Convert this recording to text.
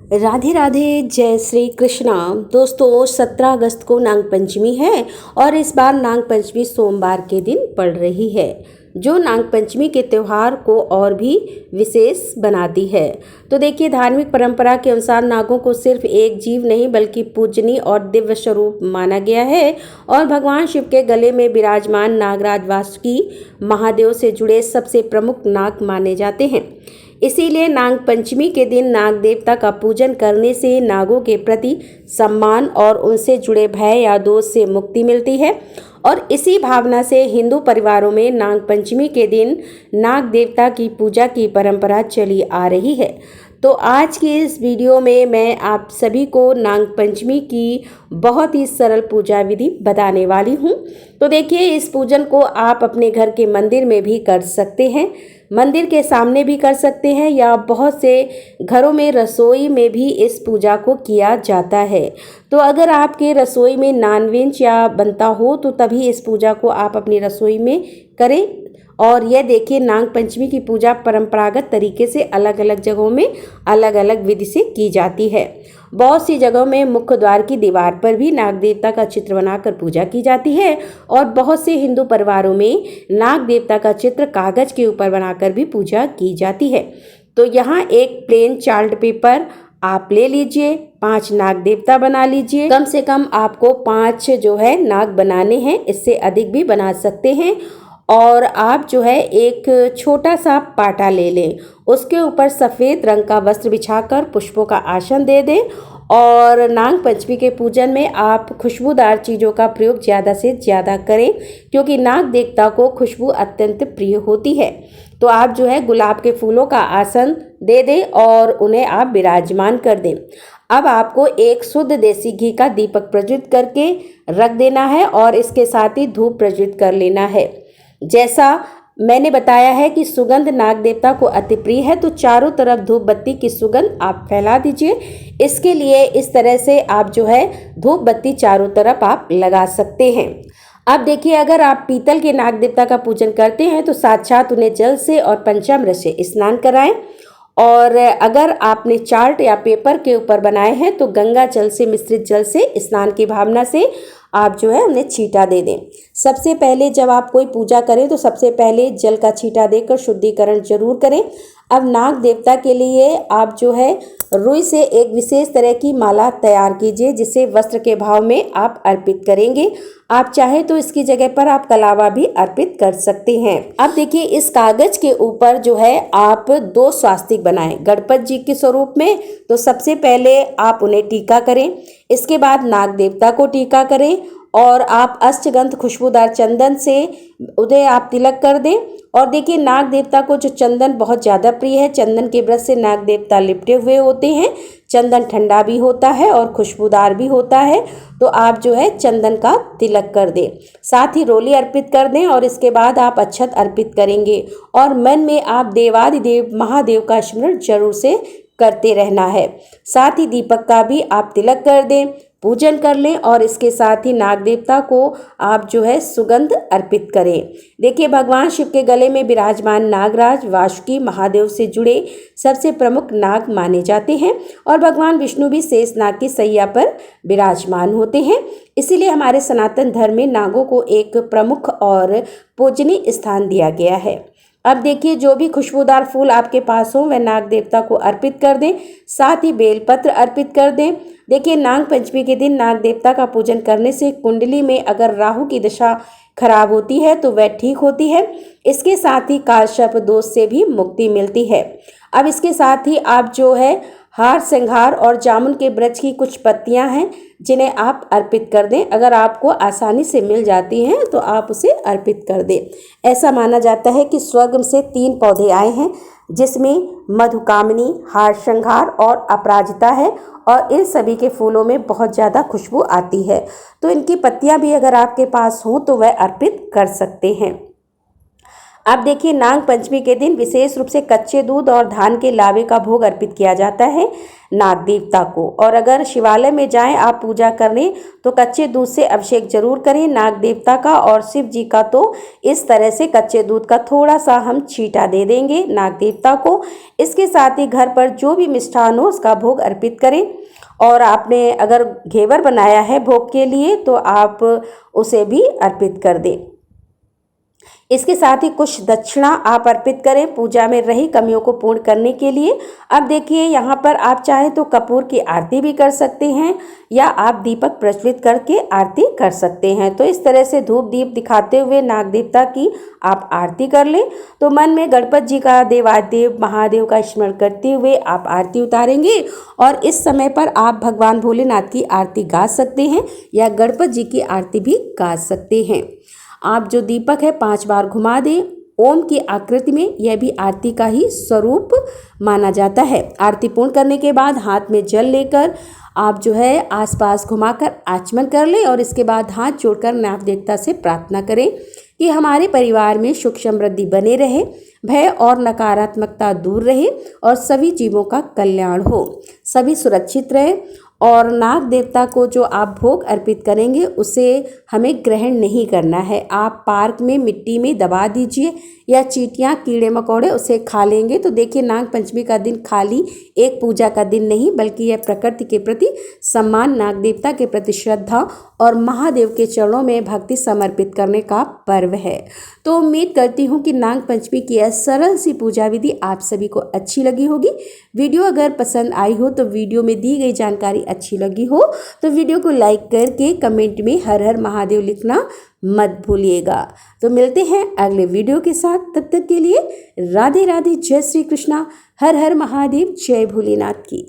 राधे राधे, जय श्री कृष्णा। दोस्तों 17 अगस्त को नाग पंचमी है और इस बार नाग पंचमी सोमवार के दिन पड़ रही है, जो नाग पंचमी के त्यौहार को और भी विशेष बनाती है। तो देखिए, धार्मिक परंपरा के अनुसार नागों को सिर्फ एक जीव नहीं बल्कि पूजनीय और दिव्य स्वरूप माना गया है और भगवान शिव के गले में विराजमान नागराज वासुकी महादेव से जुड़े सबसे प्रमुख नाग माने जाते हैं। इसीलिए नाग पंचमी के दिन नाग देवता का पूजन करने से नागों के प्रति सम्मान और उनसे जुड़े भय या दोष से मुक्ति मिलती है। और इसी भावना से हिंदू परिवारों में नाग पंचमी के दिन नाग देवता की पूजा की परंपरा चली आ रही है। तो आज की इस वीडियो में मैं आप सभी को नाग पंचमी की बहुत ही सरल पूजा विधि बताने वाली हूँ। तो देखिए, इस पूजन को आप अपने घर के मंदिर में भी कर सकते हैं, मंदिर के सामने भी कर सकते हैं, या बहुत से घरों में रसोई में भी इस पूजा को किया जाता है। तो अगर आपके रसोई में नॉनवेज या बनता हो तो तभी इस पूजा को आप अपनी रसोई में करें। और यह देखिए, नाग पंचमी की पूजा परंपरागत तरीके से अलग अलग जगहों में अलग अलग विधि से की जाती है। बहुत सी जगहों में मुख्य द्वार की दीवार पर भी नाग देवता का चित्र बनाकर पूजा की जाती है और बहुत से हिंदू परिवारों में नाग देवता का चित्र कागज के ऊपर बनाकर भी पूजा की जाती है। तो यहाँ एक प्लेन चार्ट पेपर आप ले लीजिए, 5 नाग देवता बना लीजिए। कम से कम आपको 5 जो है नाग बनाने हैं, इससे अधिक भी बना सकते हैं। और आप जो है एक छोटा सा पाटा ले लें, उसके ऊपर सफ़ेद रंग का वस्त्र बिछाकर पुष्पों का आसन दे दें। और नाग पंचमी के पूजन में आप खुशबूदार चीज़ों का प्रयोग ज़्यादा से ज़्यादा करें, क्योंकि नाग देवता को खुशबू अत्यंत प्रिय होती है। तो आप जो है गुलाब के फूलों का आसन दे दें और उन्हें आप विराजमान कर दें। अब आपको एक शुद्ध देसी घी का दीपक प्रज्वलित करके रख देना है और इसके साथ ही धूप प्रज्वलित कर लेना है। जैसा मैंने बताया है कि सुगंध नाग देवता को अति प्रिय है, तो चारों तरफ धूप बत्ती की सुगंध आप फैला दीजिए। इसके लिए इस तरह से आप जो है धूप बत्ती चारों तरफ आप लगा सकते हैं। अब देखिए, अगर आप पीतल के नाग देवता का पूजन करते हैं तो साक्षात उन्हें जल से और पंचामृत से स्नान कराएं। और अगर आपने चार्ट या पेपर के ऊपर बनाए हैं तो गंगा जल से मिश्रित जल से स्नान की भावना से आप जो है उन्हें छींटा दे दें। सबसे पहले जब आप कोई पूजा करें तो सबसे पहले जल का छींटा देकर शुद्धिकरण जरूर करें। अब नाग देवता के लिए आप जो है रुई से एक विशेष तरह की माला तैयार कीजिए, जिसे वस्त्र के भाव में आप अर्पित करेंगे। आप चाहे तो इसकी जगह पर आप कलावा भी अर्पित कर सकते हैं। अब देखिए, इस कागज के ऊपर जो है आप 2 स्वास्तिक बनाएं गणपति जी के स्वरूप में। तो सबसे पहले आप उन्हें टीका करें, इसके बाद नाग देवता को टीका करें और आप अष्टगंध खुशबूदार चंदन से उन्हें आप तिलक कर दें। और देखिए, नाग देवता को जो चंदन बहुत ज़्यादा प्रिय है, चंदन के ब्रश से नाग देवता लिपटे हुए होते हैं। चंदन ठंडा भी होता है और खुशबूदार भी होता है, तो आप जो है चंदन का तिलक कर दें। साथ ही रोली अर्पित कर दें और इसके बाद आप अक्षत अर्पित करेंगे और मन में आप देवादिदेव महादेव का स्मरण जरूर से करते रहना है। साथ ही दीपक का भी आप तिलक कर दें, पूजन कर लें और इसके साथ ही नाग देवता को आप जो है सुगंध अर्पित करें। देखिए, भगवान शिव के गले में विराजमान नागराज वासुकी महादेव से जुड़े सबसे प्रमुख नाग माने जाते हैं और भगवान विष्णु भी शेष नाग की सैया पर विराजमान होते हैं। इसीलिए हमारे सनातन धर्म में नागों को एक प्रमुख और पूजनीय स्थान दिया गया है। अब देखिए, जो भी खुशबूदार फूल आपके पास हो वह नाग देवता को अर्पित कर दें, साथ ही बेलपत्र अर्पित कर दें। देखिए, नाग पंचमी के दिन नाग देवता का पूजन करने से कुंडली में अगर राहु की दशा खराब होती है तो वह ठीक होती है। इसके साथ ही कालसर्प दोष से भी मुक्ति मिलती है। अब इसके साथ ही आप जो है हार श्रृंगार और जामुन के वृक्ष की कुछ पत्तियां हैं जिन्हें आप अर्पित कर दें। अगर आपको आसानी से मिल जाती हैं तो आप उसे अर्पित कर दें। ऐसा माना जाता है कि स्वर्ग से 3 पौधे आए हैं, जिसमें मधुकामिनी, हार श्रृंगार और अपराजिता है और इन सभी के फूलों में बहुत ज़्यादा खुशबू आती है। तो इनकी पत्तियां भी अगर आपके पास हों तो वह अर्पित कर सकते हैं। अब देखिए, नाग पंचमी के दिन विशेष रूप से कच्चे दूध और धान के लावे का भोग अर्पित किया जाता है नाग देवता को। और अगर शिवालय में जाएं आप पूजा करने तो कच्चे दूध से अभिषेक जरूर करें नाग देवता का और शिव जी का। तो इस तरह से कच्चे दूध का थोड़ा सा हम छींटा दे देंगे नाग देवता को। इसके साथ ही घर पर जो भी मिष्ठान हो उसका भोग अर्पित करें। और आपने अगर घेवर बनाया है भोग के लिए तो आप उसे भी अर्पित कर दें। इसके साथ ही कुछ दक्षिणा आप अर्पित करें पूजा में रही कमियों को पूर्ण करने के लिए। अब देखिए, यहाँ पर आप चाहें तो कपूर की आरती भी कर सकते हैं या आप दीपक प्रज्वलित करके आरती कर सकते हैं। तो इस तरह से धूप दीप दिखाते हुए नाग देवता की आप आरती कर लें। तो मन में गणपति जी का, देवादेव महादेव का स्मरण करते हुए आप आरती उतारेंगे और इस समय पर आप भगवान भोलेनाथ की आरती गा सकते हैं या गणपति जी की आरती भी गा सकते हैं। आप जो दीपक है 5 बार घुमा दें ओम की आकृति में, यह भी आरती का ही स्वरूप माना जाता है। आरती पूर्ण करने के बाद हाथ में जल लेकर आप जो है आसपास घुमाकर आचमन कर लें और इसके बाद हाथ जोड़कर नाग देवता से प्रार्थना करें कि हमारे परिवार में सुख समृद्धि बने रहे, भय और नकारात्मकता दूर रहे और सभी जीवों का कल्याण हो, सभी सुरक्षित रहे। और नाग देवता को जो आप भोग अर्पित करेंगे उसे हमें ग्रहण नहीं करना है। आप पार्क में मिट्टी में दबा दीजिए या चींटियाँ कीड़े मकोड़े उसे खा लेंगे। तो देखिए, नाग पंचमी का दिन खाली एक पूजा का दिन नहीं बल्कि यह प्रकृति के प्रति सम्मान, नाग देवता के प्रति श्रद्धा और महादेव के चरणों में भक्ति समर्पित करने का पर्व है। तो उम्मीद करती हूँ कि नाग पंचमी की यह सरल सी पूजा विधि आप सभी को अच्छी लगी होगी। वीडियो अगर पसंद आई हो तो वीडियो में दी गई जानकारी अच्छी लगी हो तो वीडियो को लाइक करके कमेंट में हर हर महादेव लिखना मत भूलिएगा। तो मिलते हैं अगले वीडियो के साथ, तब तक के लिए राधे राधे, जय श्री कृष्णा, हर हर महादेव, जय भोलेनाथ की।